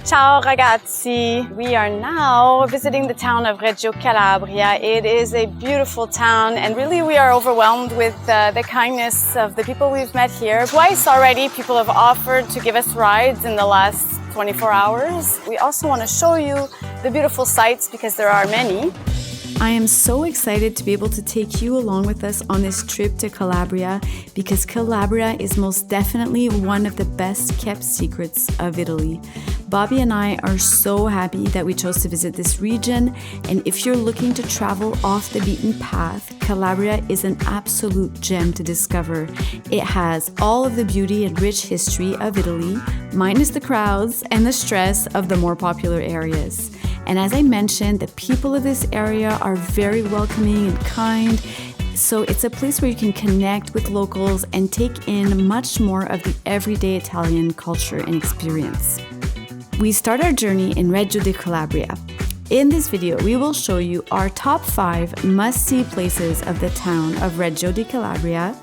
Ciao ragazzi! We are now visiting the town of Reggio Calabria. It is a beautiful town and really we are overwhelmed with the kindness of the people we've met here. Twice already people have offered to give us rides in the last 24 hours. We also want to show you the beautiful sights because there are many. I am so excited to be able to take you along with us on this trip to Calabria because Calabria is most definitely one of the best kept secrets of Italy. Bobby and I are so happy that we chose to visit this region, and if you're looking to travel off the beaten path, Calabria is an absolute gem to discover. It has all of the beauty and rich history of Italy, minus the crowds and the stress of the more popular areas. And as I mentioned, the people of this area are very welcoming and kind, so it's a place where you can connect with locals and take in much more of the everyday Italian culture and experience. We start our journey in Reggio di Calabria. In this video, we will show you our top 5 must-see places of the town of Reggio di Calabria,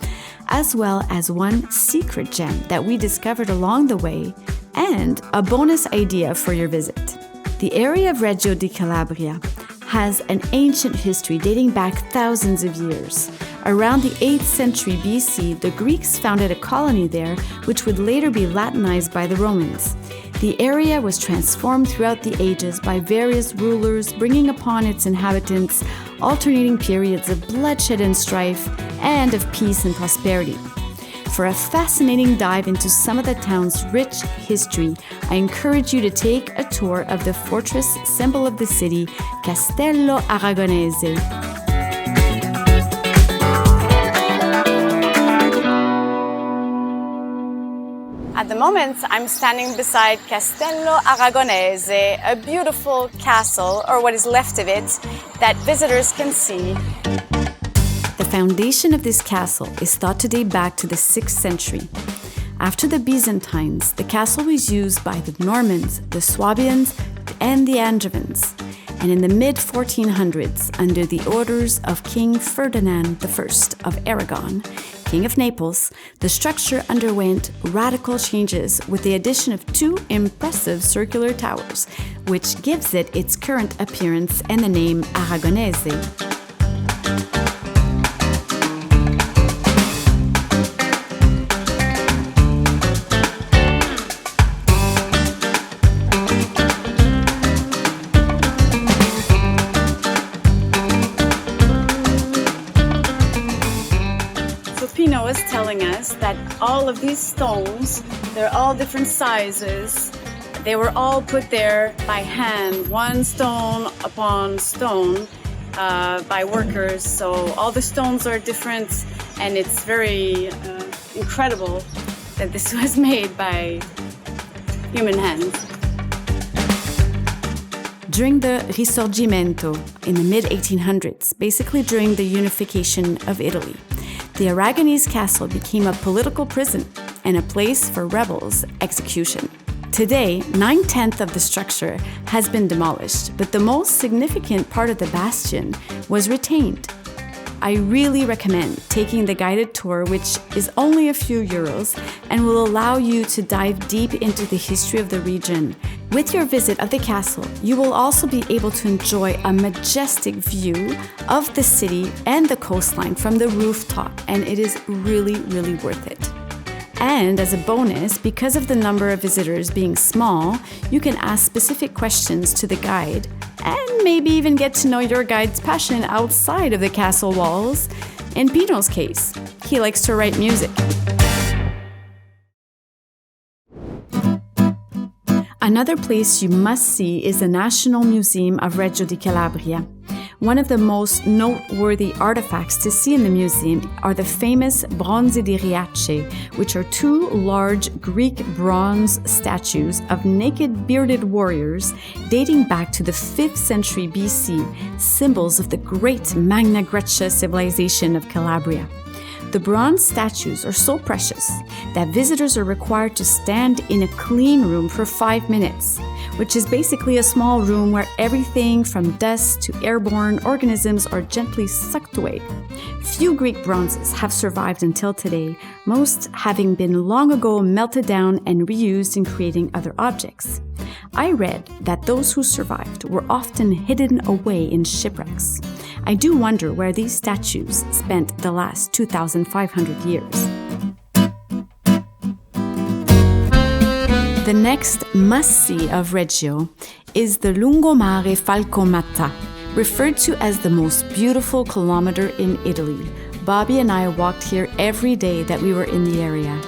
as well as one secret gem that we discovered along the way, and a bonus idea for your visit. The area of Reggio di Calabria has an ancient history dating back thousands of years. Around the 8th century BC, the Greeks founded a colony there, which would later be Latinized by the Romans. The area was transformed throughout the ages by various rulers, bringing upon its inhabitants alternating periods of bloodshed and strife, and of peace and prosperity. For a fascinating dive into some of the town's rich history, I encourage you to take a tour of the fortress symbol of the city, Castello Aragonese. At the moment, I'm standing beside Castello Aragonese, a beautiful castle, or what is left of it, that visitors can see. The foundation of this castle is thought to date back to the 6th century. After the Byzantines, the castle was used by the Normans, the Swabians, and the Angevins. And in the mid-1400s, under the orders of King Ferdinand I of Aragon, King of Naples, the structure underwent radical changes with the addition of 2 impressive circular towers, which gives it its current appearance and the name Aragonese. Pino was telling us that all of these stones, they're all different sizes. They were all put there by hand, one stone upon stone, by workers. So all the stones are different, and it's very incredible that this was made by human hands. During the Risorgimento in the mid-1800s, basically during the unification of Italy, the Aragonese castle became a political prison and a place for rebels' execution. Today, 9/10 of the structure has been demolished, but the most significant part of the bastion was retained. I really recommend taking the guided tour, which is only a few euros and will allow you to dive deep into the history of the region. With your visit of the castle, you will also be able to enjoy a majestic view of the city and the coastline from the rooftop, and it is really, really worth it. And as a bonus, because of the number of visitors being small, you can ask specific questions to the guide and maybe even get to know your guide's passion outside of the castle walls. In Pino's case, he likes to write music. Another place you must see is the National Museum of Reggio di Calabria. One of the most noteworthy artifacts to see in the museum are the famous bronzi di Riace, which are 2 large Greek bronze statues of naked bearded warriors dating back to the 5th century BC, symbols of the great Magna Grecia civilization of Calabria. The bronze statues are so precious that visitors are required to stand in a clean room for 5 minutes, which is basically a small room where everything from dust to airborne organisms are gently sucked away. Few Greek bronzes have survived until today, most having been long ago melted down and reused in creating other objects. I read that those who survived were often hidden away in shipwrecks. I do wonder where these statues spent the last 2,500 years. The next must-see of Reggio is the Lungomare Falcomatta, referred to as the most beautiful kilometer in Italy. Bobby and I walked here every day that we were in the area.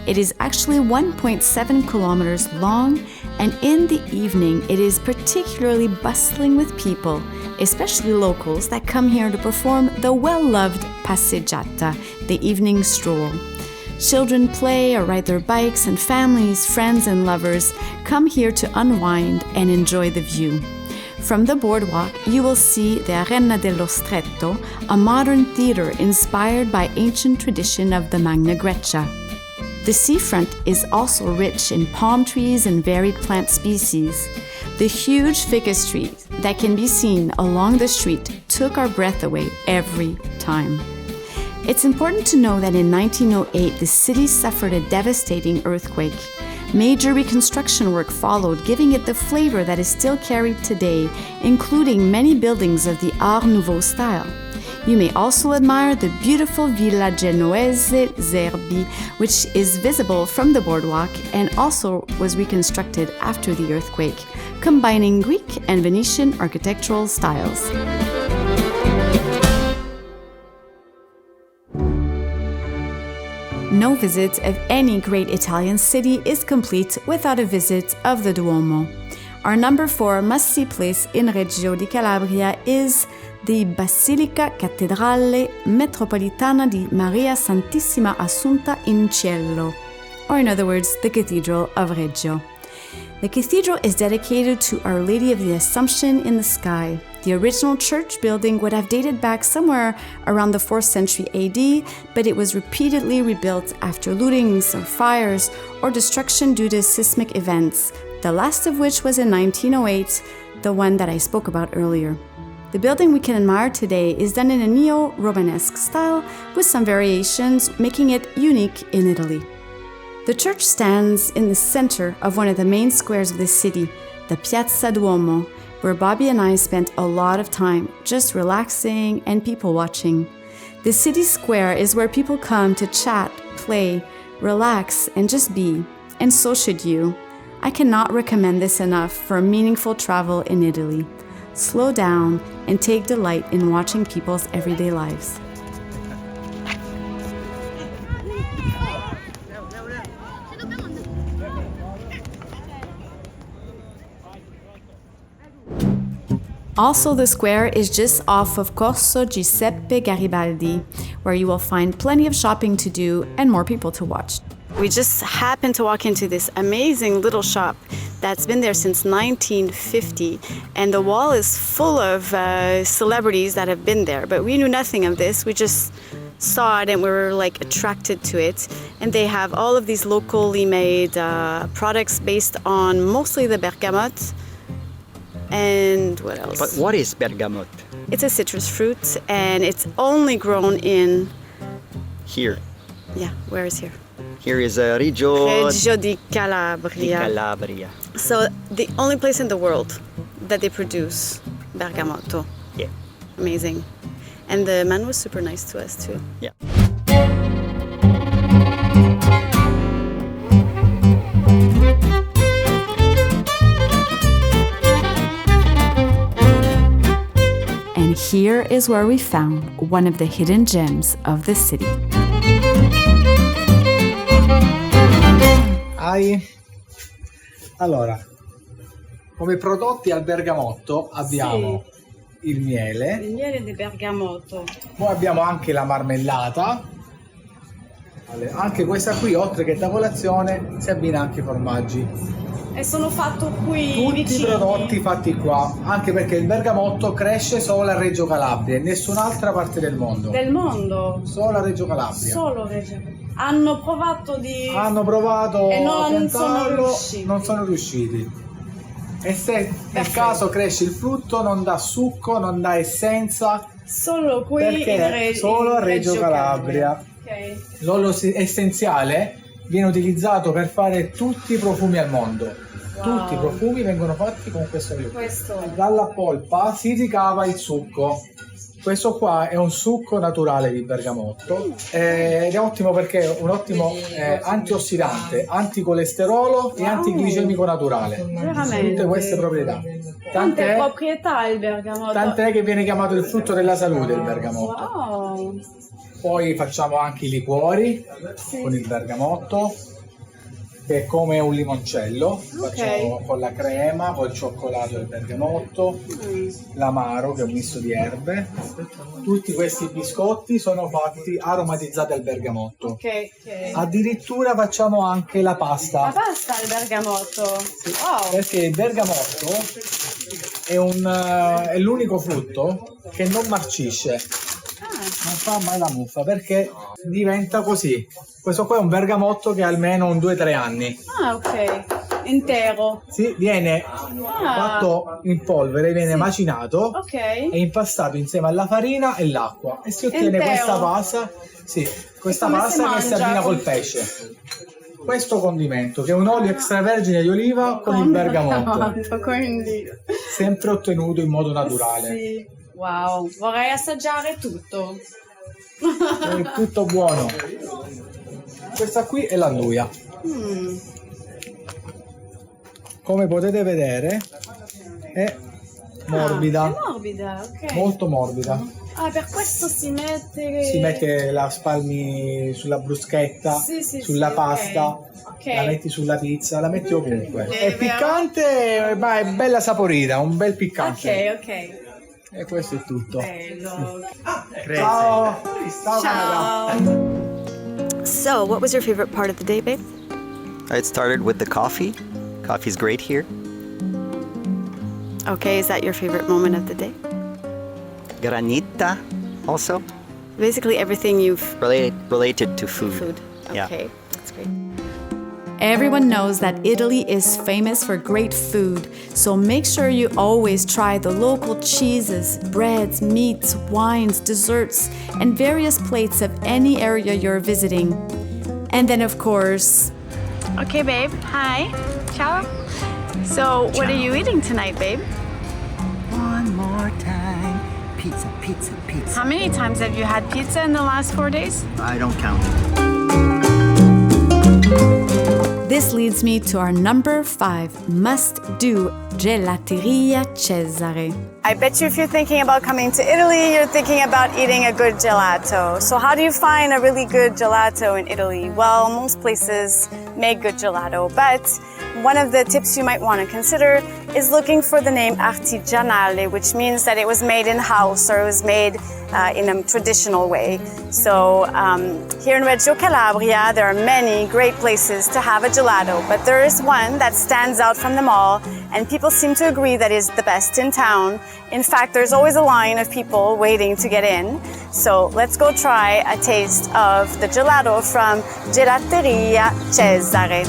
It is actually 1.7 kilometers long, and in the evening it is particularly bustling with people, especially locals that come here to perform the well-loved passeggiata, the evening stroll. Children play or ride their bikes, and families, friends, and lovers come here to unwind and enjoy the view. From the boardwalk, you will see the Arena dello Stretto, a modern theater inspired by ancient tradition of the Magna Grecia. The seafront is also rich in palm trees and varied plant species. The huge ficus trees that can be seen along the street took our breath away every time. It's important to know that in 1908, the city suffered a devastating earthquake. Major reconstruction work followed, giving it the flavor that is still carried today, including many buildings of the Art Nouveau style. You may also admire the beautiful Villa Genoese Zerbi, which is visible from the boardwalk and also was reconstructed after the earthquake, combining Greek and Venetian architectural styles. No visit of any great Italian city is complete without a visit of the Duomo. Our number 4 must-see place in Reggio di Calabria is the Basilica Cattedrale Metropolitana di Maria Santissima Assunta in Cielo, or in other words, the Cathedral of Reggio. The cathedral is dedicated to Our Lady of the Assumption in the sky. The original church building would have dated back somewhere around the 4th century AD, but it was repeatedly rebuilt after lootings or fires or destruction due to seismic events, the last of which was in 1908, the one that I spoke about earlier. The building we can admire today is done in a neo-Romanesque style with some variations, making it unique in Italy. The church stands in the center of one of the main squares of the city, the Piazza Duomo, where Bobby and I spent a lot of time just relaxing and people watching. The city square is where people come to chat, play, relax, and just be, and so should you. I cannot recommend this enough for meaningful travel in Italy. Slow down and take delight in watching people's everyday lives. Also, the square is just off of Corso Giuseppe Garibaldi, where you will find plenty of shopping to do and more people to watch. We just happened to walk into this amazing little shop that's been there since 1950, and the wall is full of celebrities that have been there, but we knew nothing of this. We just saw it and we were like attracted to it, and they have all of these locally made products based on mostly the bergamot. And what else? But what is bergamot? It's a citrus fruit, and it's only grown in... Here. Yeah, where is here? Here is Reggio di Calabria. Calabria. So the only place in the world that they produce bergamotto. Yeah. Amazing. And the man was super nice to us too. Yeah. And here is where we found one of the hidden gems of the city. Allora, come prodotti al bergamotto abbiamo il miele di bergamotto. poi abbiamo anche la marmellata, anche questa qui, oltre che da colazione, si abbina anche ai formaggi. E sono fatto qui Tutti vicini. i prodotti fatti qua, anche perché il bergamotto cresce solo a Reggio Calabria, in nessun'altra parte del mondo. Del mondo? Solo a Reggio Calabria. Solo Reggio. Hanno provato Hanno provato e a non sono piantarlo, riusciti. non sono riusciti. E se nel caso cresce il frutto, non dà succo, non dà essenza, solo qui perché solo a Reggio Calabria. Ok. L'olio essenziale viene utilizzato per fare tutti i profumi al mondo. Tutti i profumi vengono fatti con questo lievito. Questo. Dalla polpa si ricava il succo. Questo qua è un succo naturale di bergamotto ed è ottimo perché è un ottimo antiossidante, anticolesterolo e antiglicemico naturale. Veramente. Tutte queste proprietà. Tante proprietà il bergamotto. Tant'è che viene chiamato il frutto della salute il bergamotto. Wow. Poi facciamo anche i liquori con il bergamotto, che è come un limoncello. Facciamo con la crema, col cioccolato e il bergamotto, l'amaro che è un misto di erbe. Tutti questi biscotti sono fatti aromatizzati al bergamotto. Ok. Addirittura facciamo anche la pasta. La pasta al bergamotto. Wow. Perché il bergamotto è l'unico frutto che non marcisce. Non fa mai la muffa perché diventa così. Questo qua è un bergamotto che ha almeno un 2-3 anni. Ah, ok. Intero. Sì, viene fatto in polvere, viene macinato e impastato insieme alla farina e l'acqua e si ottiene Intero. questa pasta. Sì, questa come pasta che si si abbina mangia? col pesce. Questo condimento che è un olio extravergine di oliva con il bergamotto, Quindi. sempre ottenuto in modo naturale. Sì. Wow, vorrei assaggiare tutto. È tutto buono. Questa qui è l'anduia. Come potete vedere è morbida, È morbida, ok. molto morbida. Ah, per questo si mette... Si mette la spalmi sulla bruschetta, Sì, sulla sì, pasta, ok. la metti sulla pizza, la metti ovunque. È vero? piccante, ma è bella saporita, un bel piccante. Ok. E questo è tutto. Bello. Ciao! Ciao! Ciao. So, what was your favorite part of the day, babe? It started with the coffee. Coffee's great here. Okay, is that your favorite moment of the day? Granita also. Basically everything you've Related to food. food. Yeah. Okay, that's great. Everyone knows that Italy is famous for great food, so make sure you always try the local cheeses, breads, meats, wines, desserts, and various plates of any area you're visiting. And then, of course... Okay, babe. Hi. Ciao. So, what are you eating tonight, babe? One more time. Pizza, pizza, pizza. How many times have you had pizza in the last 4 days? I don't count. This leads me to our number 5 must-do, Gelateria Cesare. I bet you if you're thinking about coming to Italy, you're thinking about eating a good gelato. So how do you find a really good gelato in Italy? Well, most places make good gelato, but one of the tips you might want to consider is looking for the name artigianale, which means that it was made in-house or it was made in a traditional way. So here in Reggio Calabria, there are many great places to have a gelato, but there is one that stands out from them all, and people seem to agree that is the best in town. In fact, there's always a line of people waiting to get in. So let's go try a taste of the gelato from Gelateria Cesare.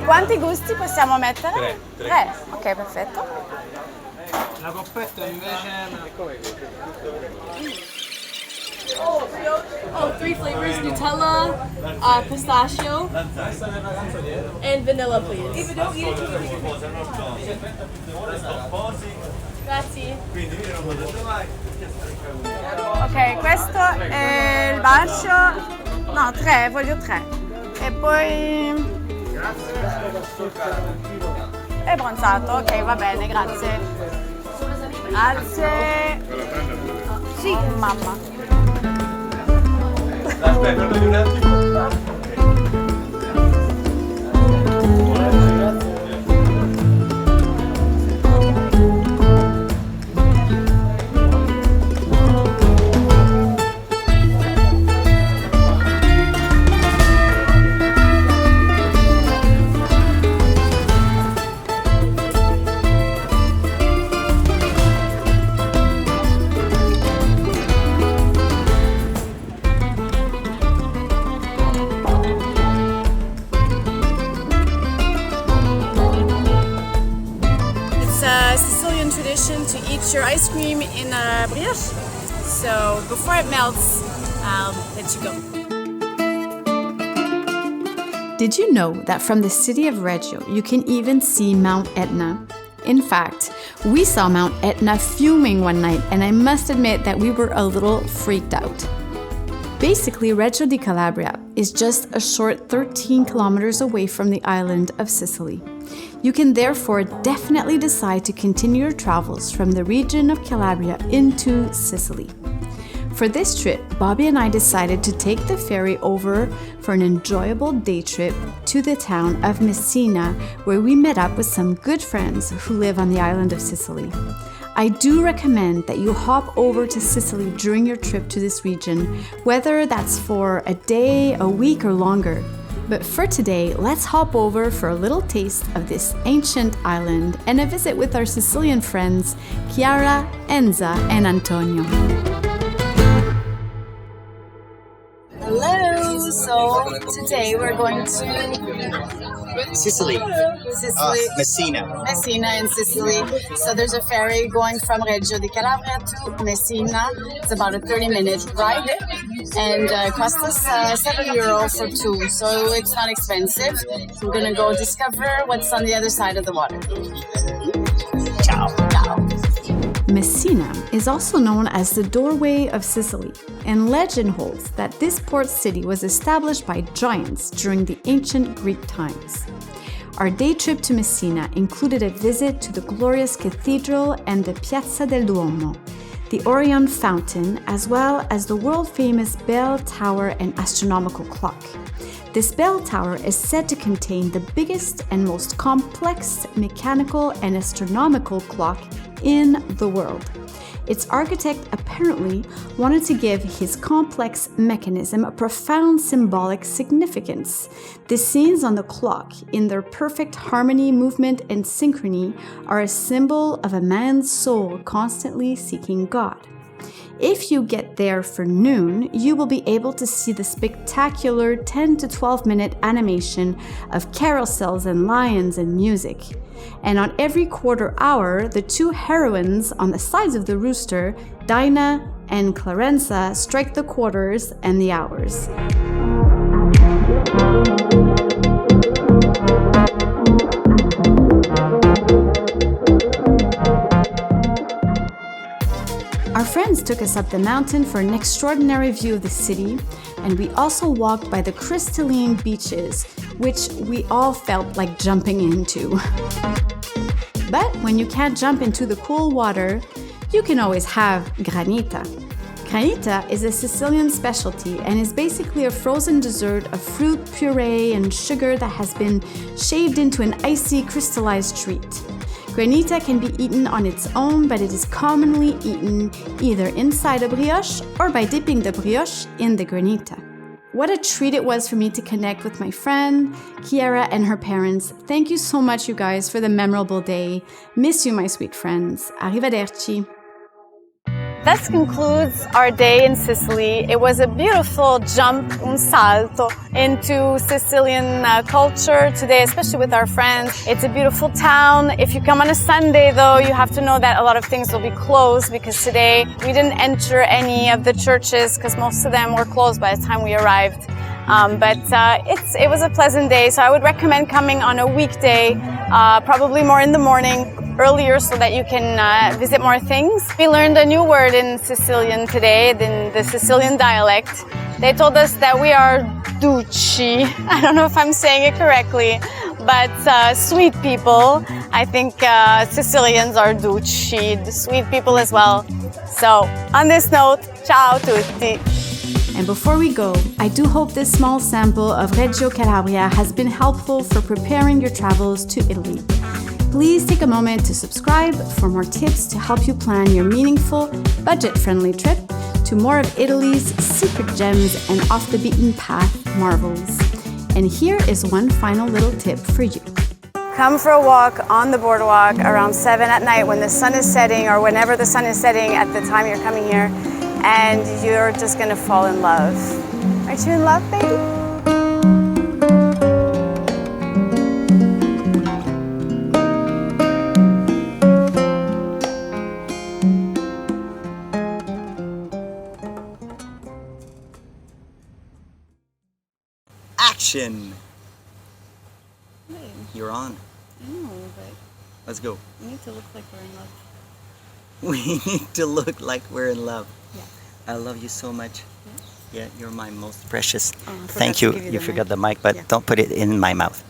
Quanti gusti possiamo mettere? Tre. Ok, perfetto. La coppetta invece... Oh, 3 flavors: Nutella, pistachio, and vanilla, please. Grazie. Ok, questo è il bacio. No, 3, voglio 3. E poi... È bronzato, ok, va bene, grazie. Grazie. Sì, mamma. Aspetta, perdoni un attimo. eat your ice cream in a brioche. So before it melts, I'll let you go. Did you know that from the city of Reggio, you can even see Mount Etna? In fact, we saw Mount Etna fuming one night, and I must admit that we were a little freaked out. Basically, Reggio di Calabria is just a short 13 kilometers away from the island of Sicily. You can therefore definitely decide to continue your travels from the region of Calabria into Sicily. For this trip, Bobby and I decided to take the ferry over for an enjoyable day trip to the town of Messina, where we met up with some good friends who live on the island of Sicily. I do recommend that you hop over to Sicily during your trip to this region, whether that's for a day, a week, or longer. But for today, let's hop over for a little taste of this ancient island and a visit with our Sicilian friends, Chiara, Enza, and Antonio. Hello! So today we're going to Sicily. Messina. Messina in Sicily. So there's a ferry going from Reggio di Calabria to Messina. It's about a 30-minute ride and it cost us €7 for two, so it's not expensive. We're gonna go discover what's on the other side of the water. Ciao. Ciao. Messina is also known as the doorway of Sicily, and legend holds that this port city was established by giants during the ancient Greek times. Our day trip to Messina included a visit to the glorious Cathedral and the Piazza del Duomo, the Orion Fountain, as well as the world-famous bell tower and astronomical clock. This bell tower is said to contain the biggest and most complex mechanical and astronomical clock in the world. Its architect apparently wanted to give his complex mechanism a profound symbolic significance. The scenes on the clock, in their perfect harmony, movement, and synchrony, are a symbol of a man's soul constantly seeking God. If you get there for noon, you will be able to see the spectacular 10 to 12 minute animation of carousels and lions and music. And on every quarter hour, the two heroines on the sides of the rooster, Dinah and Clarenza, strike the quarters and the hours. Our friends took us up the mountain for an extraordinary view of the city, and we also walked by the crystalline beaches, which we all felt like jumping into. But when you can't jump into the cool water, you can always have granita. Granita is a Sicilian specialty and is basically a frozen dessert of fruit puree and sugar that has been shaved into an icy crystallized treat. Granita can be eaten on its own, but it is commonly eaten either inside a brioche or by dipping the brioche in the granita. What a treat it was for me to connect with my friend, Chiara, and her parents. Thank you so much, you guys, for the memorable day. Miss you, my sweet friends. Arrivederci. That concludes our day in Sicily. It was a beautiful jump, un salto, into Sicilian culture today, especially with our friends. It's a beautiful town. If you come on a Sunday, though, you have to know that a lot of things will be closed because today we didn't enter any of the churches because most of them were closed by the time we arrived. But it was a pleasant day, so I would recommend coming on a weekday, probably more in the morning, earlier, so that you can visit more things. We learned a new word in Sicilian today, in the Sicilian dialect. They told us that we are duci. I don't know if I'm saying it correctly, but sweet people. I think Sicilians are duci, the sweet people as well. So on this note, ciao tutti. And before we go, I do hope this small sample of Reggio Calabria has been helpful for preparing your travels to Italy. Please take a moment to subscribe for more tips to help you plan your meaningful, budget-friendly trip to more of Italy's secret gems and off-the-beaten-path marvels. And here is one final little tip for you. Come for a walk on the boardwalk around 7 at night when the sun is setting, or whenever the sun is setting at the time you're coming here, and you're just gonna fall in love. Aren't you in love, baby? Action. Babe, You're on. I know, but Let's go. we need to look like we're in love. We need to look like we're in love. Yeah. I love you so much. Yeah, you're my most precious. Oh, I forgot Thank to you. give you You the forgot mic. the mic, but Yeah. don't put it in my mouth.